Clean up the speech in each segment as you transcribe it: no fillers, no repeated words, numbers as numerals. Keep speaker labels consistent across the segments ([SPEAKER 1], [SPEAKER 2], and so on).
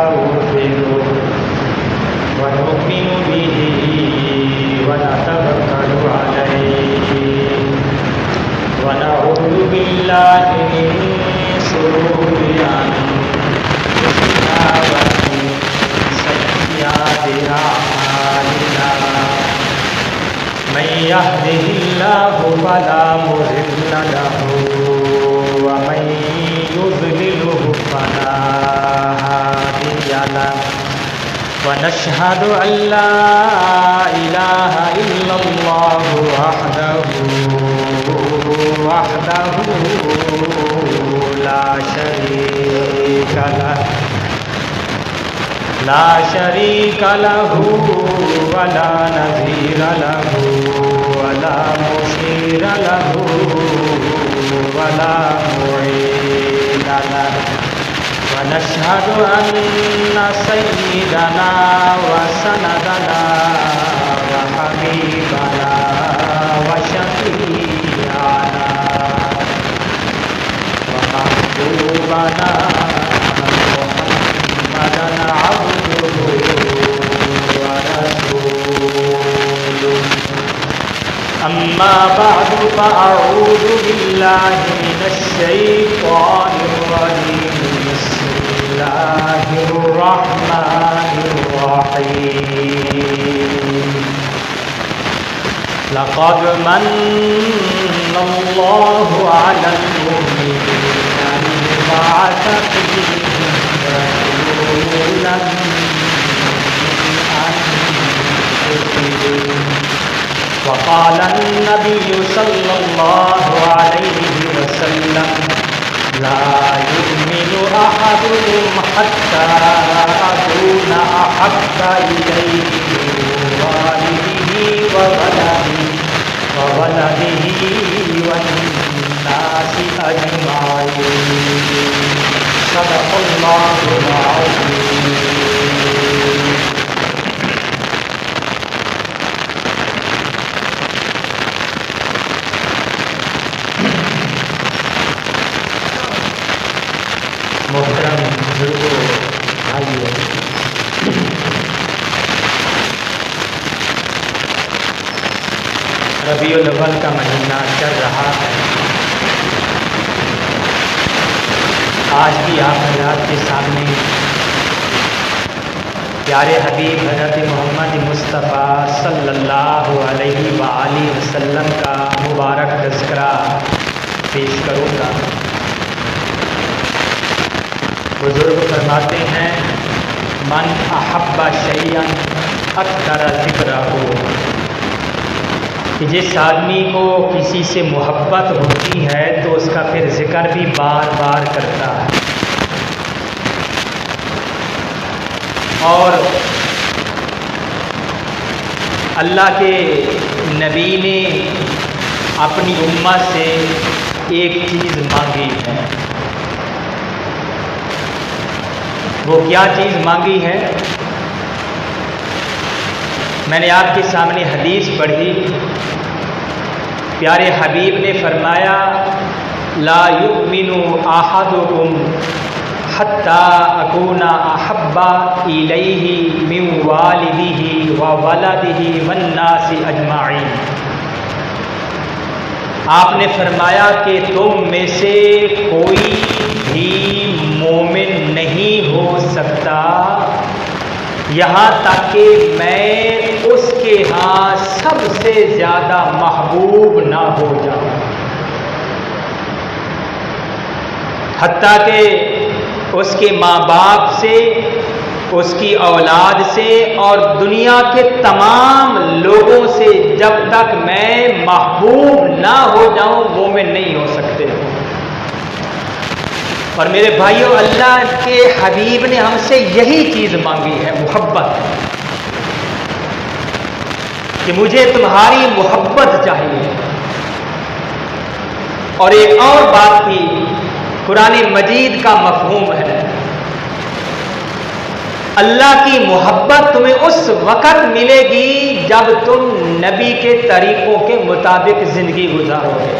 [SPEAKER 1] ونستغفره ونؤمن به ونتوكل عليه ونعوذ بالله من شرور أنفسنا ومن سيئات أعمالنا من يهده الله فلا مضل له ومن يضلله فلا هادي له ونشهد أن لا إله إلا الله وحده لا شريك له ولا نظير له ولا مشير له ولا معين له ونشهد أن سيدنا وسندنا وحبيبنا وشفيعنا ومحبوبنا محمدا عبده ورسوله أما بعد فأعوذ بالله من الشيطان الرجيم بسم الله الرحمن الرحيم لقد من الله على المؤمنين إذ بعث فيهم رسولا من أنفسهم وقال النبي صلى الله عليه وسلم لا يؤمن أحدكم حتى أكون أحب إليه من والده وولده والناس أجمعين صدق الله العظيم. محترم بزرگوں، بھائیوں، ربیع الاول کا مہینہ چل رہا ہے. آج بھی آپ حضرات کے سامنے پیارے حبیب حضرت محمد مصطفیٰ صلی اللہ علیہ وآلہ وسلم کا مبارک تذکرہ پیش کروں گا. بزرگ فرماتے ہیں من احب شیئا اکثر ذکرہ، کہ جس آدمی کو کسی سے محبت ہوتی ہے تو اس کا پھر ذکر بھی بار بار کرتا ہے. اور اللہ کے نبی نے اپنی امت سے ایک چیز مانگی ہے. وہ کیا چیز مانگی ہے؟ میں نے آپ کے سامنے حدیث پڑھی. پیارے حبیب نے فرمایا لا یؤمن احدکم حتی اکون احب الیہ من والدہ وولدہ والناس اجمعین. آپ نے فرمایا کہ تم میں سے کوئی بھی مومن نہیں ہو سکتا یہاں تک کہ میں اس کے ہاں سب سے زیادہ محبوب نہ ہو جاؤں، حتیٰ کہ اس کے ماں باپ سے، اس کی اولاد سے اور دنیا کے تمام لوگوں سے جب تک میں محبوب نہ ہو جاؤں مومن نہیں ہو سکتے. اور میرے بھائیوں، اللہ کے حبیب نے ہم سے یہی چیز مانگی ہے، محبت، کہ مجھے تمہاری محبت چاہیے. اور ایک اور بات بھی قرآن مجید کا مفہوم ہے، اللہ کی محبت تمہیں اس وقت ملے گی جب تم نبی کے طریقوں کے مطابق زندگی گزارو گے.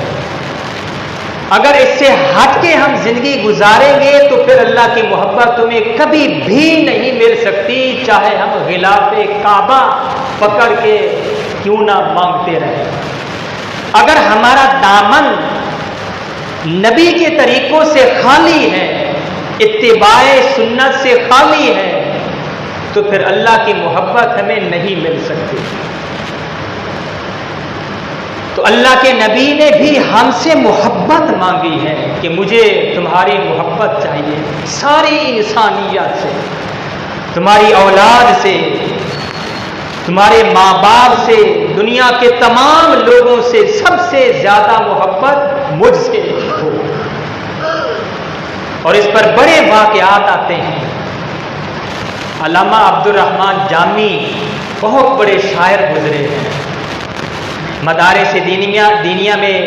[SPEAKER 1] اگر اس سے ہٹ کے ہم زندگی گزاریں گے تو پھر اللہ کی محبت تمہیں کبھی بھی نہیں مل سکتی، چاہے ہم غلاف کعبہ پکڑ کے کیوں نہ مانگتے رہیں۔ اگر ہمارا دامن نبی کے طریقوں سے خالی ہے، اتباع سنت سے خالی ہے، تو پھر اللہ کی محبت ہمیں نہیں مل سکتی۔ تو اللہ کے نبی نے بھی ہم سے محبت مانگی ہے کہ مجھے تمہاری محبت چاہیے، ساری انسانیت سے، تمہاری اولاد سے، تمہارے ماں باپ سے، دنیا کے تمام لوگوں سے سب سے زیادہ محبت مجھ سے ہو۔ اور اس پر بڑے واقعات آتے ہیں۔ علامہ عبدالرحمن جامی بہت بڑے شاعر گزرے ہیں، مدارس دینیہ میں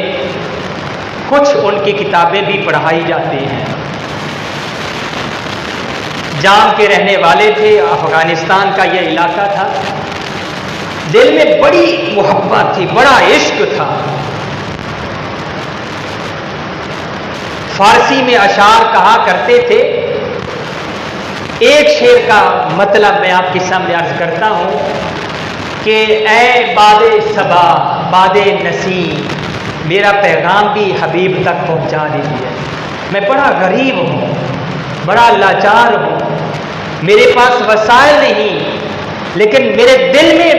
[SPEAKER 1] کچھ ان کی کتابیں بھی پڑھائی جاتی ہیں۔ جام کے رہنے والے تھے، افغانستان کا یہ علاقہ تھا۔ دل میں بڑی محبت تھی، بڑا عشق تھا۔ فارسی میں اشعار کہا کرتے تھے۔ ایک شعر کا مطلب میں آپ کے سامنے عرض کرتا ہوں کہ اے باد صبا باد نسیم، میرا پیغام بھی حبیب تک پہنچا دیجیے۔ میں بڑا غریب ہوں، بڑا لاچار ہوں، میرے پاس وسائل نہیں، لیکن میرے دل میں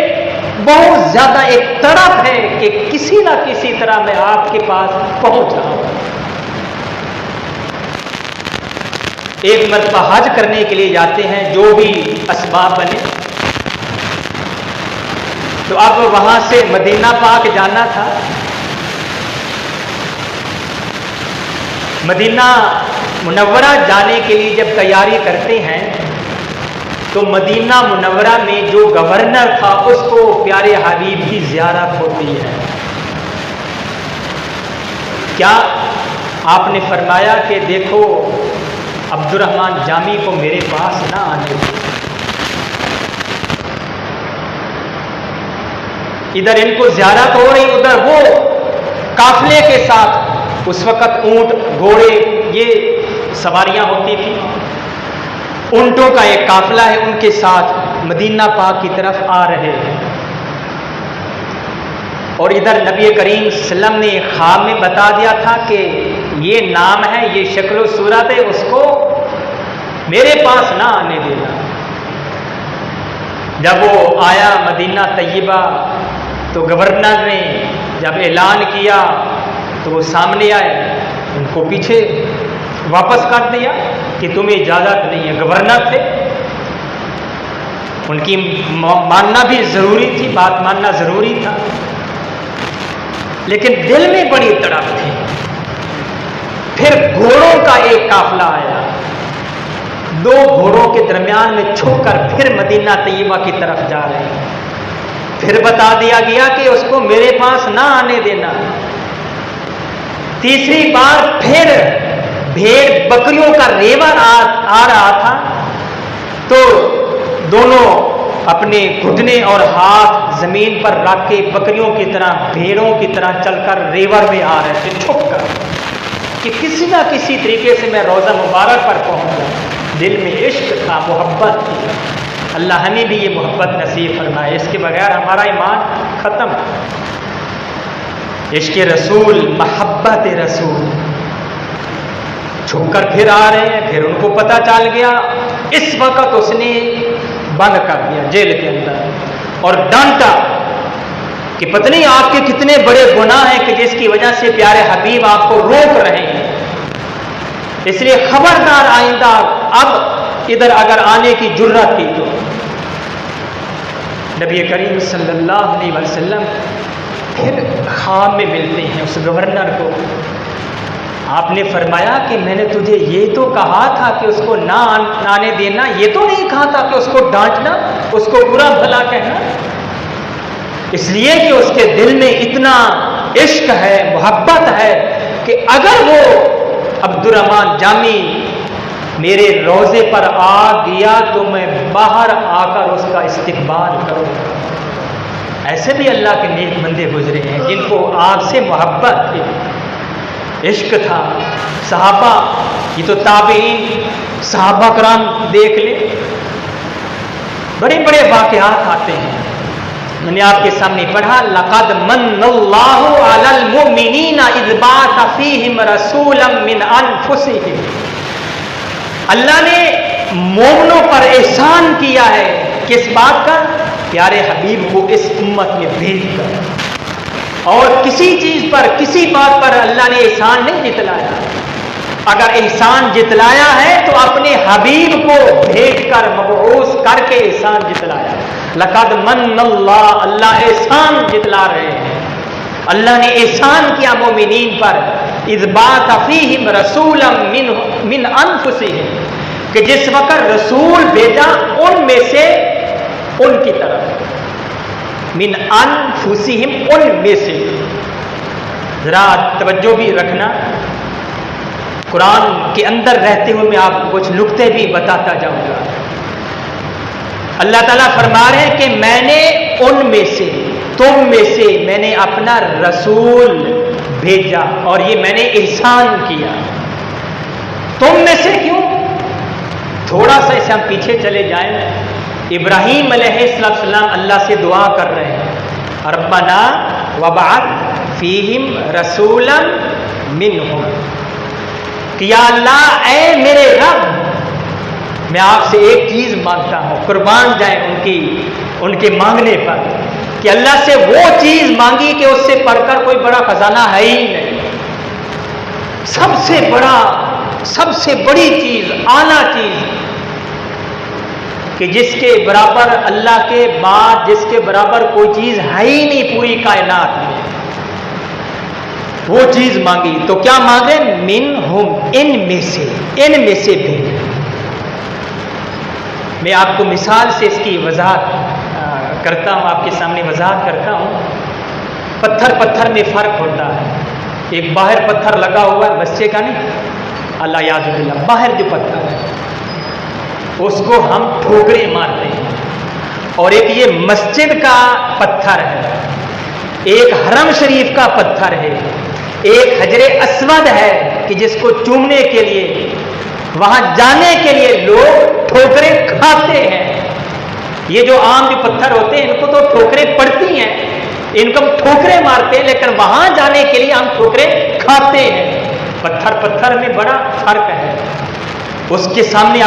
[SPEAKER 1] بہت زیادہ ایک تڑپ ہے کہ کسی نہ کسی طرح میں آپ کے پاس پہنچ جاؤں۔ ایک مرتبہ حج کرنے کے لیے جاتے ہیں، جو بھی اسباب بنے، تو اب وہاں سے مدینہ پاک جانا تھا۔ مدینہ منورہ جانے کے لیے جب تیاری کرتے ہیں تو مدینہ منورہ میں جو گورنر تھا اس کو پیارے حبیب کی زیارت ہوتی ہے۔ کیا آپ نے فرمایا کہ دیکھو عبدالرحمن جامی کو میرے پاس نہ آنے دو، ادھر ان کو زیارت ہو رہی، ادھر وہ قافلے کے ساتھ، اس وقت اونٹ گھوڑے یہ سواریاں ہوتی تھیں، اونٹوں کا ایک قافلہ ہے، ان کے ساتھ مدینہ پاک کی طرف آ رہے ہیں۔ اور ادھر نبی کریم صلی اللہ علیہ وسلم نے خواب میں بتا دیا تھا کہ یہ نام ہے، یہ شکل و صورت ہے، اس کو میرے پاس نہ آنے دینا۔ جب وہ آیا مدینہ طیبہ تو گورنر نے جب اعلان کیا تو وہ سامنے آئے، ان کو پیچھے واپس کر دیا کہ تمہیں اجازت نہیں ہے۔ گورنر تھے، ان کی ماننا بھی ضروری تھی، بات ماننا ضروری تھا، لیکن دل میں بڑی تڑپ تھی۔ پھر گھوڑوں کا ایک قافلہ آیا، دو گھوڑوں کے درمیان میں چھپ کر پھر مدینہ طیبہ کی طرف جا رہے ہیں۔ پھر بتا دیا گیا کہ اس کو میرے پاس نہ آنے دینا۔ تیسری بار پھر بھیڑ بکریوں کا ریوڑ آ رہا تھا، تو دونوں اپنے گھٹنے اور ہاتھ زمین پر رکھ کے بکریوں کی طرح، بھیڑوں کی طرح چل کر ریوڑ میں آ رہے تھے چھپ کر، کہ کسی نہ کسی طریقے سے میں روضہ مبارک پر پہنچ جاؤں۔ دل میں عشق تھا، محبت تھی۔ اللہ ہمیں بھی یہ محبت نصیب فرمائے، اس کے بغیر ہمارا ایمان ختم۔ عشق رسول، محبت رسول، چھپ کر پھر آ رہے ہیں۔ پھر ان کو پتہ چل گیا، اس وقت اس نے بند کر دیا جیل کے اندر اور ڈانٹا کہ پتہ نہیں آپ کے کتنے بڑے گناہ ہیں کہ جس کی وجہ سے پیارے حبیب آپ کو روک رہے ہیں، اس لیے خبردار آئندہ اب ادھر اگر آنے کی جرت کی تو۔ نبی کریم صلی اللہ علیہ وسلم پھر خواب میں ملتے ہیں اس گورنر کو۔ آپ نے فرمایا کہ میں نے تجھے یہ تو کہا تھا کہ اس کو نہ آنے دینا، یہ تو نہیں کہا تھا کہ اس کو ڈانٹنا، اس کو برا بھلا کہنا، اس لیے کہ اس کے دل میں اتنا عشق ہے، محبت ہے کہ اگر وہ عبدالرحمن جامی میرے روضے پر آ گیا تو میں باہر آ کر اس کا استقبال کروں گا۔ ایسے بھی اللہ کے نیک بندے گزرے ہیں جن کو آپ سے محبت تھی۔ عشق تھا. صحابہ، یہ تو تابعین، صحابہ کرام دیکھ لیں، بڑے بڑے واقعات آتے ہیں. میں نے آپ کے سامنے پڑھا، لقد من اللہ علی المؤمنین اذ بعث فیہم رسولا من انفسہم. اللہ نے مومنوں پر احسان کیا ہے، کس بات کا؟ پیارے حبیب کو اس امت میں بھیج کر. اور کسی چیز پر، کسی بات پر اللہ نے احسان نہیں جتلایا. اگر احسان جتلایا ہے تو اپنے حبیب کو بھیج کر، مبعوث کر کے احسان جتلایا. لقد من اللہ، اللہ احسان جتلا رہے ہیں. اللہ نے احسان کیا مومنین پر، اذ بعث فیہم رسولا من انفسہم، کہ جس وقت رسول بھیجا ان میں سے، ان کی طرف، من انفسہم، ان میں سے. ذرا توجہ بھی رکھنا، قرآن کے اندر رہتے ہوئے میں آپ کو کچھ نکتے بھی بتاتا جاؤں گا. اللہ تعالیٰ فرما رہے ہیں کہ میں نے ان میں سے، تم میں سے میں نے اپنا رسول بھیجا، اور یہ میں نے احسان کیا. تم میں سے کیوں؟ تھوڑا سا اسے ہم پیچھے چلے جائیں. ابراہیم علیہ السلام اللہ سے دعا کر رہے ہیں، ربنا وبعث فیہم رسولا منہم، کہ یا اللہ اے میرے رب، میں آپ سے ایک چیز مانگتا ہوں. قربان جائیں ان کے مانگنے پر، کہ اللہ سے وہ چیز مانگی کہ اس سے پڑھ کر کوئی بڑا خزانہ ہے ہی نہیں. سب سے بڑا، سب سے بڑی چیز، اعلیٰ چیز، کہ جس کے برابر اللہ کے بعد، جس کے برابر کوئی چیز ہے ہی نہیں پوری کائنات میں، وہ چیز مانگی. تو کیا مانگے؟ منہم، ان میں سے، ان میں سے بھی. میں آپ کو مثال سے اس کی وضاحت کرتا ہوں، آپ کے سامنے وضاحت کرتا ہوں. پتھر پتھر میں فرق ہوتا ہے. ایک باہر پتھر لگا ہوا ہے، بچے کا نہیں، اللہ یاد باللہ، باہر جو پتھر ہے اس کو ہم ٹھوکریں مارتے ہیں. اور ایک یہ مسجد کا پتھر ہے، ایک حرم شریف کا پتھر ہے، ایک حجر اسود ہے کہ جس کو چومنے کے لیے، وہاں جانے کے لیے لوگ ٹھوکریں کھاتے ہیں. یہ جو عام جو پتھر ہوتے ہیں ان کو تو ٹھوکریں پڑتی ہیں، ان کو ہم ٹھوکریں مارتے ہیں، لیکن وہاں جانے کے لیے ہم ٹھوکریں کھاتے ہیں. پتھر پتھر میں بڑا فرق ہے. اس کے سامنے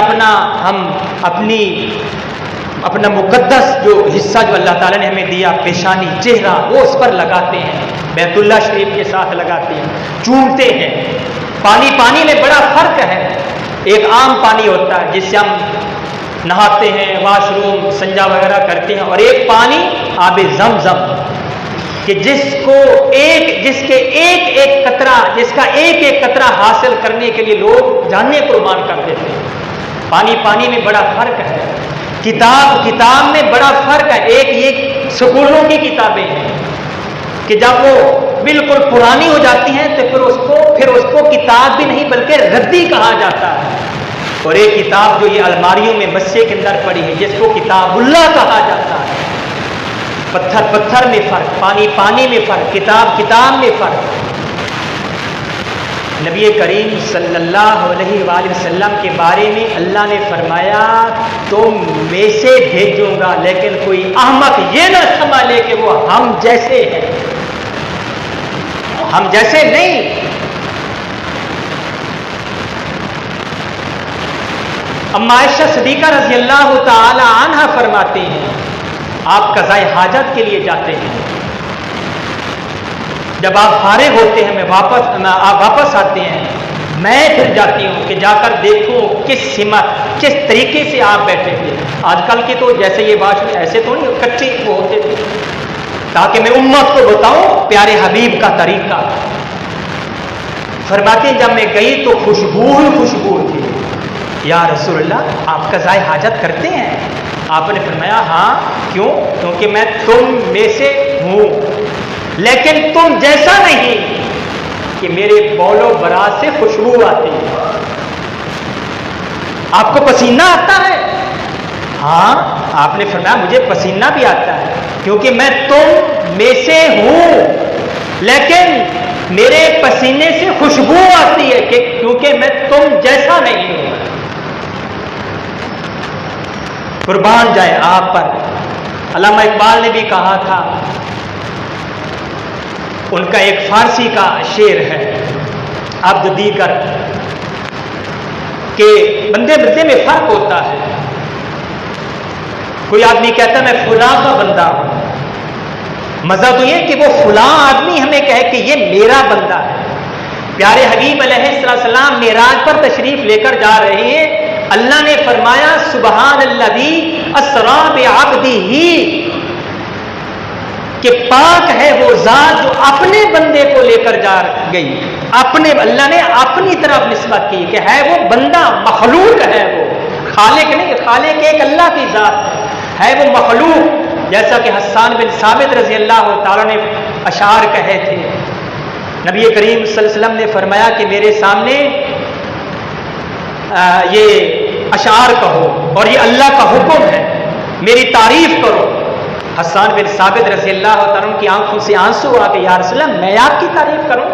[SPEAKER 1] اپنا مقدس جو حصہ جو اللہ تعالیٰ نے ہمیں دیا، پیشانی، چہرہ، وہ اس پر لگاتے ہیں، بیت اللہ شریف کے ساتھ لگاتے ہیں، چومتے ہیں. پانی میں بڑا فرق ہے. ایک عام پانی ہوتا ہے جس سے ہم نہاتے ہیں، واش روم، سنجا وغیرہ کرتے ہیں، اور ایک پانی آب زمزم، کہ جس کا ایک ایک قطرہ حاصل کرنے کے لیے لوگ جانیں قربان کر دیتے ہیں. پانی میں بڑا فرق ہے. کتاب میں بڑا فرق ہے. ایک یہ سکولوں کی کتابیں ہیں کہ جب وہ بالکل پرانی ہو جاتی ہیں تو پھر اس کو کتاب بھی نہیں بلکہ ردی کہا جاتا ہے. اور ایک کتاب جو یہ الماریوں میں بسے کے اندر پڑی ہے جس کو کتاب اللہ کہا جاتا ہے. پتھر میں فرق، پانی میں فرق، کتاب میں فرق. نبی کریم صلی اللہ علیہ وآلہ وسلم کے بارے میں اللہ نے فرمایا تم میں سے بھیجوں گا، لیکن کوئی احمق یہ نہ سمجھ لے کہ وہ ہم جیسے ہیں. ہم جیسے نہیں. اما عائشہ صدیقہ رضی اللہ تعالی عنہا فرماتے ہیں آپ قضاء حاجت کے لیے جاتے ہیں، جب آپ فارغ ہوتے ہیں آپ واپس آتے ہیں، میں پھر جاتی ہوں کہ جا کر دیکھوں کس سمت، کس طریقے سے آپ بیٹھے تھے. آج کل کے تو جیسے یہ واش میں ایسے تو نہیں کچے وہ ہوتے تھے، تاکہ میں امت کو بتاؤں پیارے حبیب کا طریقہ. فرماتے ہیں جب میں گئی تو خوشبو تھی. یا رسول اللہ آپ قضاء حاجت کرتے ہیں؟ آپ نے فرمایا ہاں. کیوں؟ کیونکہ میں تم میں سے ہوں، لیکن تم جیسا نہیں کہ میرے بول و برات سے خوشبو آتی ہے. آپ کو پسینہ آتا ہے؟ ہاں. آپ نے فرمایا مجھے پسینہ بھی آتا ہے کیونکہ میں تم میں سے ہوں، لیکن میرے پسینے سے خوشبو آتی ہے کہ کیونکہ میں تم جیسا نہیں ہوں. قربان جائے آپ پر. علامہ اقبال نے بھی کہا تھا، ان کا ایک فارسی کا شعر ہے عبد دیگر، کہ بندے بندے میں فرق ہوتا ہے. کوئی آدمی کہتا ہے میں فلاں کا بندہ ہوں، مزہ تو یہ کہ وہ فلاں آدمی ہمیں کہے کہ یہ میرا بندہ ہے. پیارے حبیب علیہ السلام معراج پر تشریف لے کر جا رہے ہیں. اللہ نے فرمایا سبحان الذی اسری بعبدہ، کہ پاک ہے وہ ذات جو اپنے بندے کو لے کر جا گئی. اپنے اللہ نے اپنی طرف نسبت کی کہ ہے وہ بندہ، مخلوق ہے وہ، خالق نہیں. خالق ایک اللہ کی ذات ہے وہ مخلوق. جیسا کہ حسان بن ثابت رضی اللہ تعالیٰ نے اشعار کہے تھے، نبی کریم صلی اللہ علیہ وسلم نے فرمایا کہ میرے سامنے یہ اشعار کہو اور یہ اللہ کا حکم ہے، میری تعریف کرو. حسان بن ثابت رضی اللہ تعالیٰ کی آنکھوں سے آنسو آ کے یا رسول اللہ میں آپ کی تعریف کروں؟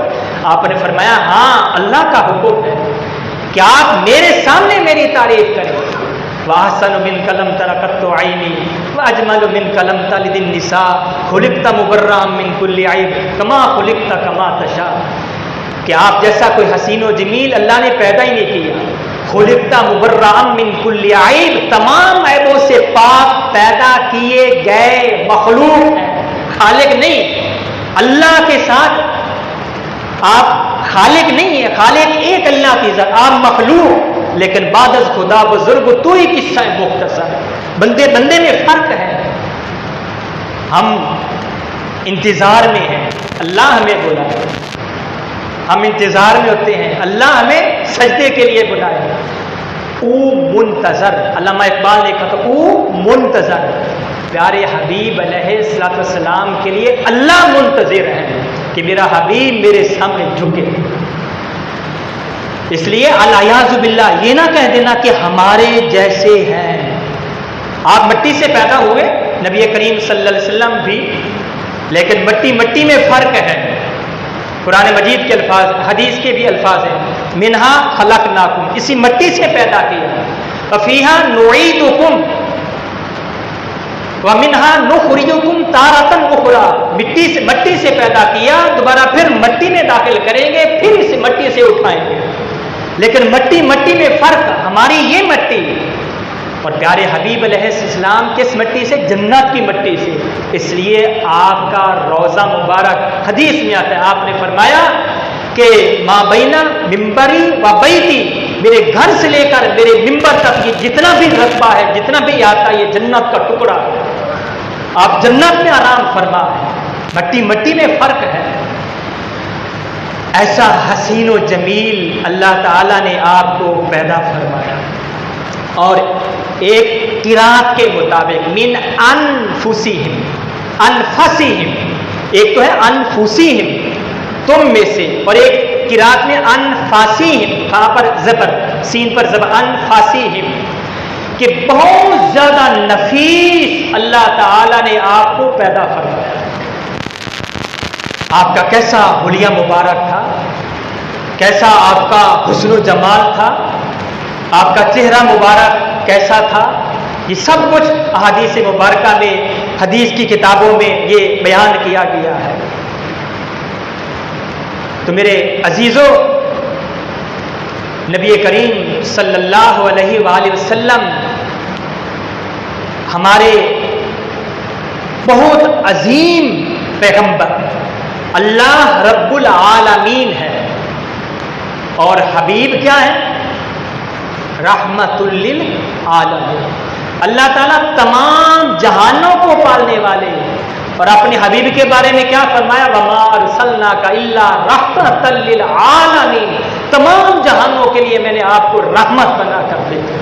[SPEAKER 1] آپ نے فرمایا ہاں اللہ کا حکم ہے کہ آپ میرے سامنے میری تعریف کریں. وَأَحْسَنُ مِنْكَ لَمْ تَرَ قَطُّ عَيْنِي وَأَجْمَلُ مِنْكَ لَمْ تَلِدِ النِّسَاءُ خُلِقْتَ مُبَرَّأً مِنْ كُلِّ عَيْبٍ كَمَا خُلِقْتَ كَمَا تَشَاءُ، کہ آپ جیسا کوئی حسین و جمیل اللہ نے پیدا ہی نہیں کیا. خُلِقْتَ مُبَرَّأً مِنْ كُلِّ عَيْبٍ، تمام عیبوں سے پاک پیدا کیے گئے مخلوق ہیں، خالق نہیں. اللہ کے ساتھ آپ خالق نہیں ہے، خالق ایک اللہ کی ذات، آپ مخلوق. لیکن بعد از خدا بزرگ تو ہی قصہ مختصر. بندے بندے میں فرق ہے. ہم انتظار میں ہیں اللہ ہمیں بلائے، ہم انتظار میں ہوتے ہیں اللہ ہمیں سجدے کے لیے بلائے. او منتظر، علامہ اقبال نے کہا تھا او منتظر. پیارے حبیب علیہ السلام کے لیے اللہ منتظر ہے کہ میرا حبیب میرے سامنے جھکے. اس لیے الیاذ باللہ یہ نہ کہہ دینا کہ ہمارے جیسے ہیں. آپ مٹی سے پیدا ہوئے، نبی کریم صلی اللہ علیہ وسلم بھی، لیکن مٹی مٹی میں فرق ہے. قرآن مجید کے الفاظ، حدیث کے بھی الفاظ ہیں، منہا خلقناکم، اسی مٹی سے پیدا کیا، وفیہا نعیدکم ومنہا نخرجکم تارۃ اخری، مٹی سے پیدا کیا، دوبارہ پھر مٹی میں داخل کریں گے، پھر اسے مٹی سے اٹھائیں گے. لیکن مٹی مٹی میں فرق، ہماری یہ مٹی اور پیارے حبیب علیہ السلام کس مٹی سے؟ جنت کی مٹی سے. اس لیے آپ کا روضہ مبارک حدیث میں آتا ہے، آپ نے فرمایا کہ ما بین ممبری و بیتی، میرے گھر سے لے کر میرے ممبر تک یہ جتنا بھی رقبہ ہے، جتنا بھی آتا ہے، یہ جنت کا ٹکڑا ہے. آپ جنت میں آرام فرما ہے. مٹی مٹی میں فرق ہے. ایسا حسین و جمیل اللہ تعالیٰ نے آپ کو پیدا فرمایا. اور ایک قرات کے مطابق من انفسہم، انفسہم، ایک تو ہے انفسہم تم میں سے، اور ایک قرات میں انفاسہم، فا پر زبر سین پر زبر، انفاسہم، کہ بہت زیادہ نفیس اللہ تعالیٰ نے آپ کو پیدا فرمایا. آپ کا کیسا حلیہ مبارک تھا، کیسا آپ کا حسن و جمال تھا، آپ کا چہرہ مبارک کیسا تھا، یہ سب کچھ احادیث مبارکہ میں، حدیث کی کتابوں میں یہ بیان کیا گیا ہے. تو میرے عزیزو، نبی کریم صلی اللہ علیہ وآلہ وسلم ہمارے بہت عظیم پیغمبر، اللہ رب العالمین ہے، اور حبیب کیا ہے؟ رحمت للعالمین. اللہ تعالیٰ تمام جہانوں کو پالنے والے، اور اپنے حبیب کے بارے میں کیا فرمایا؟ وما ارسلناک الا رحمت للعالمین، تمام جہانوں کے لیے میں نے آپ کو رحمت بنا کر بھیجا.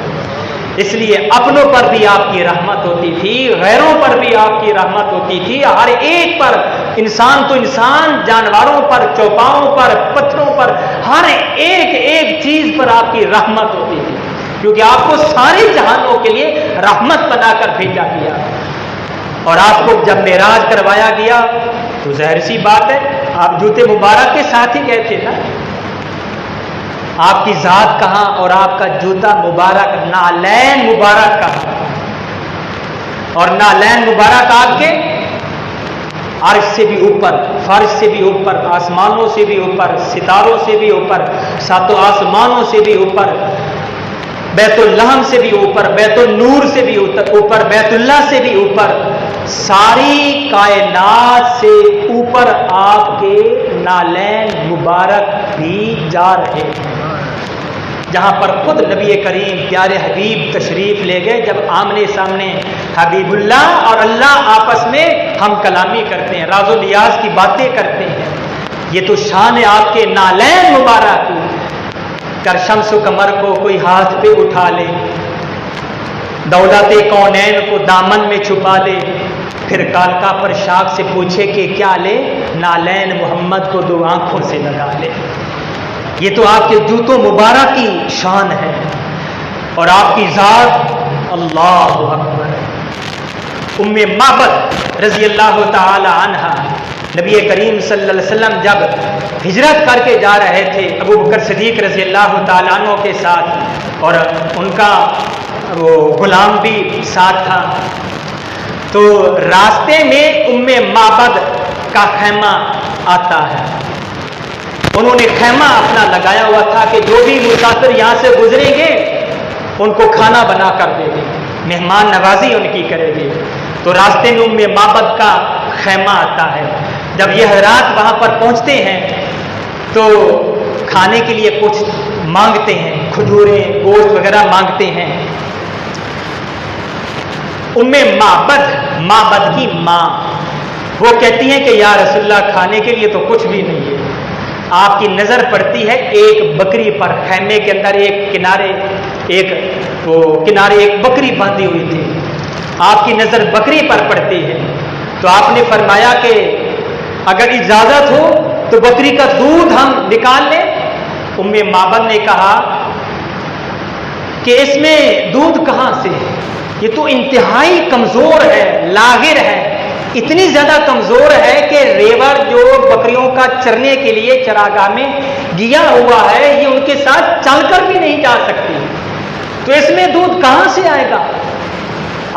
[SPEAKER 1] اس لیے اپنوں پر بھی آپ کی رحمت ہوتی تھی، غیروں پر بھی آپ کی رحمت ہوتی تھی، ہر ایک پر، انسان تو انسان، جانوروں پر، چوپاؤں پر، پتھروں پر، ہر ایک ایک چیز پر آپ کی رحمت ہوتی تھی، کیونکہ آپ کو سارے جہانوں کے لیے رحمت بنا کر بھیجا گیا. اور آپ کو جب معراج کروایا گیا تو ظاہر سی بات ہے آپ جوتے مبارک کے ساتھ ہی گئے تھے نا؟ آپ کی ذات کہاں اور آپ کا جوتا مبارک، نعلین مبارک کہاں؟ اور نعلین مبارک آپ کے عرش سے بھی اوپر، فرش سے بھی اوپر، آسمانوں سے بھی اوپر، ستاروں سے بھی اوپر، ساتوں آسمانوں سے بھی اوپر، بیت اللحم سے بھی اوپر، بیت النور سے بھی اوپر، بیت اللہ سے بھی اوپر، ساری کائنات سے اوپر آپ کے نعلین مبارک بھی جا رہے ہیں، جہاں پر خود نبی کریم پیارے حبیب تشریف لے گئے، جب آمنے سامنے حبیب اللہ اور اللہ آپس میں ہم کلامی کرتے ہیں، راز و نیاز کی باتیں کرتے ہیں۔ یہ تو شان ہے آپ کے نعلین مبارک۔ کر شمس و قمر کو کوئی ہاتھ پہ اٹھا لے، دولت کونین کو دامن میں چھپا لے، پھر کالکا پر شاخ سے پوچھے کہ کیا لے، نعلین محمد کو دو آنکھوں سے لگا لے۔ یہ تو آپ کے جوتوں مبارک کی شان ہے، اور آپ کی ذات اللہ اکبر۔ ام معبد رضی اللہ تعالی عنہا، نبی کریم صلی اللہ علیہ وسلم جب ہجرت کر کے جا رہے تھے ابو بکر صدیق رضی اللہ تعالیٰ عنہ کے ساتھ، اور ان کا وہ غلام بھی ساتھ تھا، تو راستے میں ام معبد کا خیمہ آتا ہے۔ انہوں نے خیمہ اپنا لگایا ہوا تھا کہ جو بھی مسافر یہاں سے گزریں گے ان کو کھانا بنا کر دے گے، مہمان نوازی ان کی کرے گے۔ تو راستے میں ام معبد کا خیمہ آتا ہے۔ جب یہ حضرات وہاں پر پہنچتے ہیں تو کھانے کے لیے کچھ مانگتے ہیں، کھجوریں، گوشت وغیرہ مانگتے ہیں۔ ام معبد کی ماں وہ کہتی ہیں کہ یا رسول اللہ کھانے کے لیے تو کچھ بھی نہیں ہے۔ آپ کی نظر پڑتی ہے ایک بکری پر، خیمے کے اندر ایک کنارے ایک بکری باندھی ہوئی تھی، آپ کی نظر بکری پر پڑتی ہے، تو آپ نے فرمایا کہ اگر اجازت ہو تو بکری کا دودھ ہم نکال لیں۔ ام معبد نے کہا کہ اس میں دودھ کہاں سے، یہ تو انتہائی کمزور ہے، لاغر ہے، اتنی زیادہ کمزور ہے کہ ریوڑ جو بکریوں کا چرنے کے لیے چراگاہ میں گیا ہوا ہے، یہ ان کے ساتھ چل کر بھی نہیں جا سکتی، تو اس میں دودھ کہاں سے آئے گا؟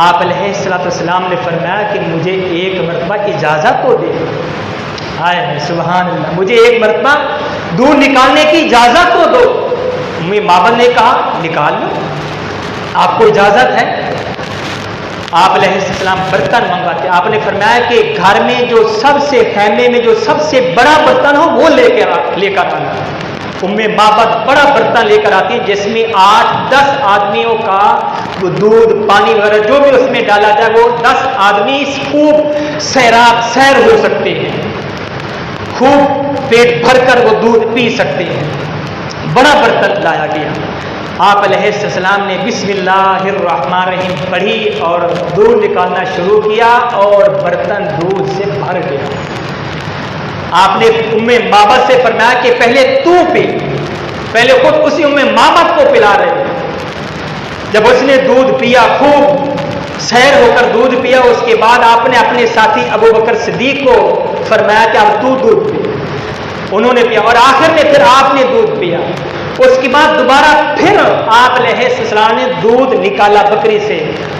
[SPEAKER 1] آپ علیہ الصلوۃ والسلام نے فرمایا کہ مجھے ایک مرتبہ اجازت تو دے، ہائے سبحان اللہ، مجھے ایک مرتبہ دودھ نکالنے کی اجازت تو دو۔ ام معبد نے کہا نکال لو، آپ کو اجازت ہے۔ آپ علیہ السلام برتن منگواتے، آپ نے فرمایا کہ گھر میں جو سب سے خیمے میں جو سب سے بڑا برتن ہو وہ لے کر آنا۔ ام معبد بڑا برتن لے کر آتی ہے جس میں 8-10 آدمیوں کا وہ دودھ پانی وغیرہ جو بھی اس میں ڈالا جائے وہ 10 آدمی خوب سیر ہو سکتے ہیں، خوب پیٹ بھر کر وہ دودھ پی سکتے ہیں۔ بڑا برتن لایا گیا، آپ علیہ السلام نے بسم اللہ الرحمن الرحیم پڑھی اور دودھ نکالنا شروع کیا اور برتن دودھ سے بھر گیا۔ آپ نے ام معبد سے فرمایا کہ پہلے تو پی، پہلے خود اسی ام معبد کو پلا رہے۔ جب اس نے دودھ پیا، خوب سیر ہو کر دودھ پیا، اس کے بعد آپ نے اپنے ساتھی ابو بکر صدیق کو فرمایا کہ اب تو دودھ پی، انہوں نے پیا، اور آخر میں پھر آپ نے دودھ پیا۔ اس کے بعد دوبارہ پھر آپ علیہ السلام نے دودھ نکالا بکری سے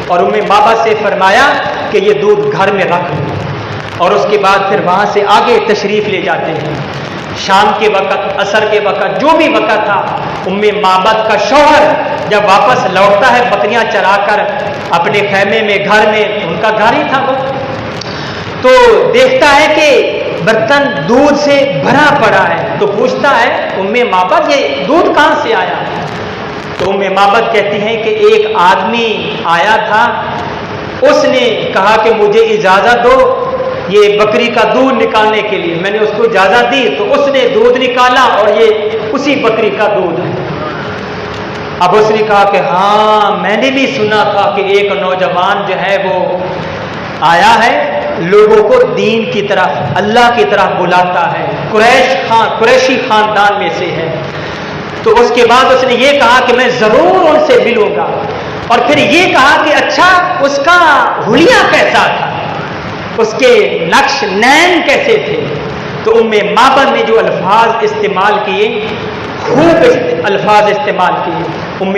[SPEAKER 1] اور ام معبد سے فرمایا کہ یہ دودھ گھر میں رکھ لو، اور اس کے بعد پھر وہاں سے آگے تشریف لے جاتے ہیں۔ شام کے وقت، عصر کے وقت، جو بھی وقت تھا، ام معبد کا شوہر جب واپس لوٹتا ہے بکریاں چرا کر اپنے خیمے میں، گھر میں، ان کا گھر ہی تھا وہ، تو دیکھتا ہے کہ برتن دودھ سے بھرا پڑا ہے، تو پوچھتا ہے ام معبد یہ دودھ کہاں سے آیا؟ تو ام معبد کہتی ہیں کہ ایک آدمی آیا تھا، اس نے کہا کہ مجھے اجازت دو یہ بکری کا دودھ نکالنے کے لیے، میں نے اس کو اجازت دی تو اس نے دودھ نکالا اور یہ اسی بکری کا دودھ ہے۔ اب اس نے کہا کہ ہاں میں نے بھی سنا تھا کہ ایک نوجوان جو ہے وہ آیا ہے، لوگوں کو دین کی طرف، اللہ کی طرف بلاتا ہے، قریشی خاندان میں سے ہے۔ تو اس کے بعد اس نے یہ کہا کہ میں ضرور ان سے ملوں گا، اور پھر یہ کہا کہ اچھا اس کا حلیہ کیسا تھا، اس کے نقش نین کیسے تھے، تو معبد نے جو الفاظ استعمال کیے، خوب الفاظ استعمال کیے،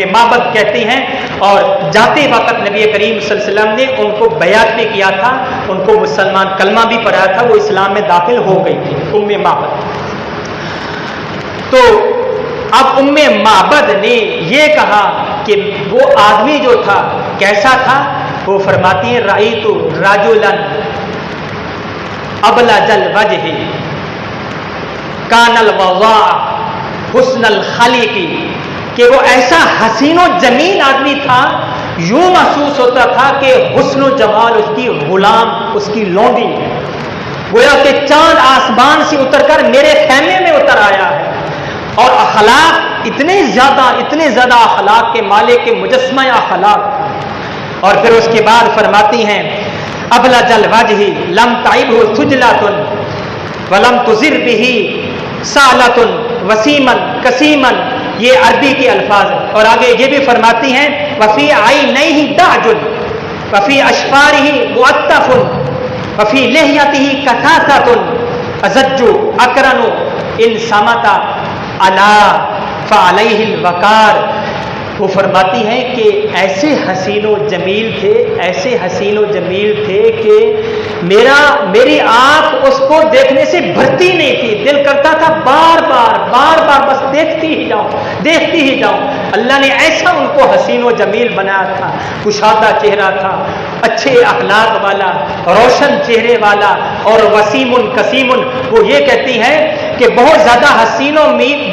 [SPEAKER 1] معبد کہتی ہیں، اور جاتے وقت نبی کریم صلی اللہ علیہ وسلم نے ان کو بیعت بھی کیا تھا، ان کو مسلمان کلمہ بھی پڑھایا تھا، وہ اسلام میں داخل ہو گئی تھی معبد۔ تو اب معبد نے یہ کہا کہ وہ آدمی جو تھا کیسا تھا، وہ فرماتی ہیں رأیت رجلا ابلج الوجہ کان الوضاء حسن الخلق، کہ وہ ایسا حسین و جمیل آدمی تھا، یوں محسوس ہوتا تھا کہ حسن و جمال اس کی غلام، اس کی لونڈی ہے، گویا کہ چاند آسمان سے اتر کر میرے خیمے میں اتر آیا ہے، اور اخلاق اتنے زیادہ اخلاق کے مالک کے مجسمہ اخلاق تھا۔ اور پھر اس کے بعد فرماتی ہیں ابلج الوجہ لم تعبہ سجلۃ ولم تزر بہ سالۃ وسیما کسیما، یہ عربی کے الفاظ ہیں۔ اور آگے یہ بھی فرماتی ہیں وفی عینیہ دعج وفی اشفارہ معطف وفی لحیتہ کثاثۃ ازج اقرن ان صمت علی فعلیہ الوقار۔ وہ فرماتی ہیں کہ ایسے حسین و جمیل تھے کہ میری آنکھ اس کو دیکھنے سے بھرتی نہیں تھی، دل کرتا تھا بار بار بس دیکھتی ہی جاؤں۔ اللہ نے ایسا ان کو حسین و جمیل بنایا تھا، کشادہ چہرہ تھا، اچھے اخلاق والا، روشن چہرے والا، اور وسیم کسیم۔ وہ یہ کہتی ہیں کہ بہت زیادہ حسین و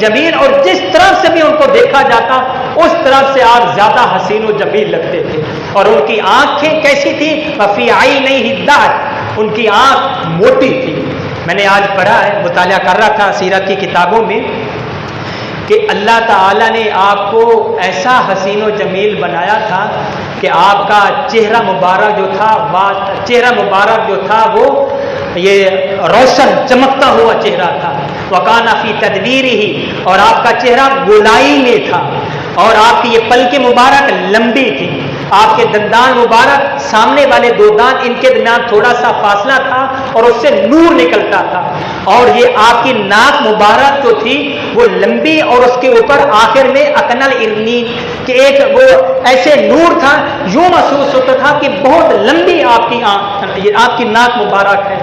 [SPEAKER 1] جمیل، اور جس طرح سے بھی ان کو دیکھا جاتا اس طرح سے آپ زیادہ حسین و جمیل لگتے تھے۔ اور ان کی آنکھیں کیسی تھی؟ وفی عینیہ دعج، ان کی آنکھ موٹی تھی۔ میں نے آج پڑھا ہے، مطالعہ کر رہا تھا سیرت کی کتابوں میں، کہ اللہ تعالیٰ نے آپ کو ایسا حسین و جمیل بنایا تھا کہ آپ کا چہرہ مبارک جو تھا وہ یہ روشن چمکتا ہوا چہرہ تھا، وکان فی تدبیرہ، اور آپ کا چہرہ گولائی میں تھا، اور آپ کی یہ پلکیں مبارک لمبی تھی، آپ کے دندان مبارک سامنے والے دو دانت ان کے درمیان تھوڑا سا فاصلہ تھا اور اس سے نور نکلتا تھا، اور یہ آپ کی ناک مبارک جو تھی وہ لمبی، اور اس کے اوپر آخر میں اکنل ارنین کہ ایک وہ ایسے نور تھا، یوں محسوس ہوتا تھا کہ بہت لمبی آپ کی ناک مبارک ہے۔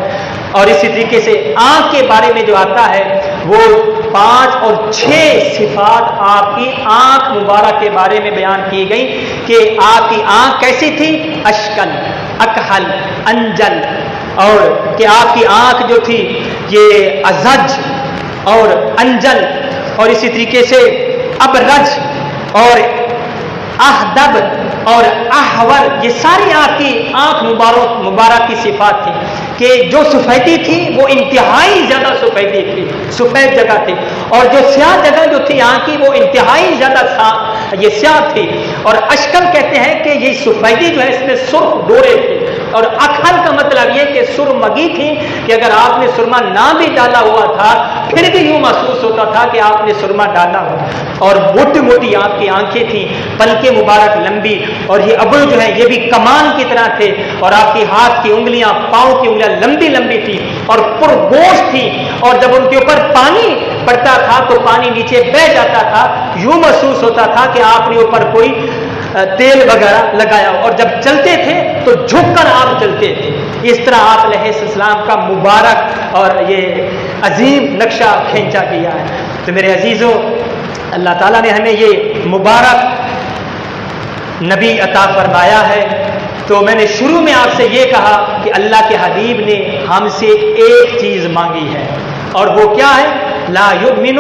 [SPEAKER 1] اور اسی طریقے سے آنکھ کے بارے میں جو آتا ہے وہ 5 اور 6 صفات آپ کی آنکھ مبارک کے بارے میں بیان کی گئی کہ آپ کی آنکھ کیسی تھی، اشکل، اکحل، انجل، اور کہ آپ کی آنکھ جو تھی یہ ازج اور انجل، اور اسی طریقے سے ابرج اور احدب اور احور، یہ ساری آپ کی آنکھ مبارک کی صفات تھی کہ جو سفیدی تھی وہ انتہائی زیادہ سفیدی تھی، سفید جگہ تھی، اور جو سیاہ جگہ جو تھی آنکھ کی وہ انتہائی زیادہ یہ سیاہ تھی۔ اور اشکل کہتے ہیں کہ یہ سفیدی جو ہے اس میں سرخ ڈورے تھے، اور اکحل کا مطلب یہ کہ سرمگی تھی کہ اگر آپ نے سرما نہ بھی ڈالا ہوا تھا پھر بھی یوں محسوس ہوتا تھا کہ آپ نے سرما ڈالا ہوا، اور موٹی موٹی آپ کی آنکھیں تھیں، پلکیں مبارک لمبی، اور یہ ابرو جو ہے یہ بھی کمان کی طرح تھے، اور آپ کی ہاتھ کی انگلیاں، پاؤں کی انگلیاں لمبی لمبی تھی اور پرگوشت تھی، اور جب ان کے اوپر پانی پڑتا تھا تو پانی نیچے بہہ جاتا تھا، یوں محسوس ہوتا تھا کہ آپ نے اوپر کوئی تیل وغیرہ لگایا، اور جب چلتے تھے تو جھک کر آپ چلتے تھے۔ اس طرح آپ علیہ السلام کا مبارک اور یہ عظیم نقشہ کھینچا گیا ہے۔ تو میرے عزیزوں، اللہ تعالیٰ نے ہمیں یہ مبارک نبی عطا فرمایا ہے، تو میں نے شروع میں آپ سے یہ کہا کہ اللہ کے حبیب نے ہم سے ایک چیز مانگی ہے، اور وہ کیا ہے؟ لا یؤمن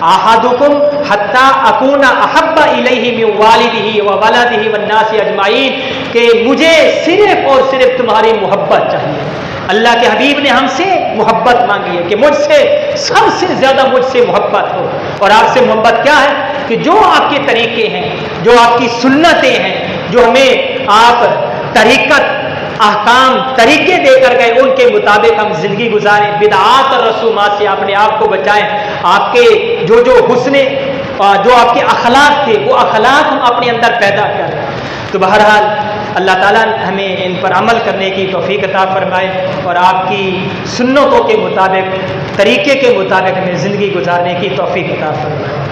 [SPEAKER 1] احدکم حتی اکون احب الیہ من والدہ وولدہ والناس اجمعین، کہ مجھے صرف اور صرف تمہاری محبت چاہیے۔ اللہ کے حبیب نے ہم سے محبت مانگی ہے کہ مجھ سے سب سے زیادہ مجھ سے محبت ہو، اور آپ سے محبت کیا ہے؟ کہ جو آپ کے طریقے ہیں، جو آپ کی سنتیں ہیں، جو ہمیں آپ طریقت احکام طریقے دے کر گئے ان کے مطابق ہم زندگی گزاریں، بدعات اور رسومات سے اپنے آپ کو بچائیں، آپ کے جو حسن جو آپ کے اخلاق تھے وہ اخلاق ہم اپنے اندر پیدا کریں۔ تو بہرحال اللہ تعالیٰ ہمیں ان پر عمل کرنے کی توفیق عطا فرمائے، اور آپ کی سنتوں کے مطابق طریقے کے مطابق ہمیں زندگی گزارنے کی توفیق عطا فرمائے۔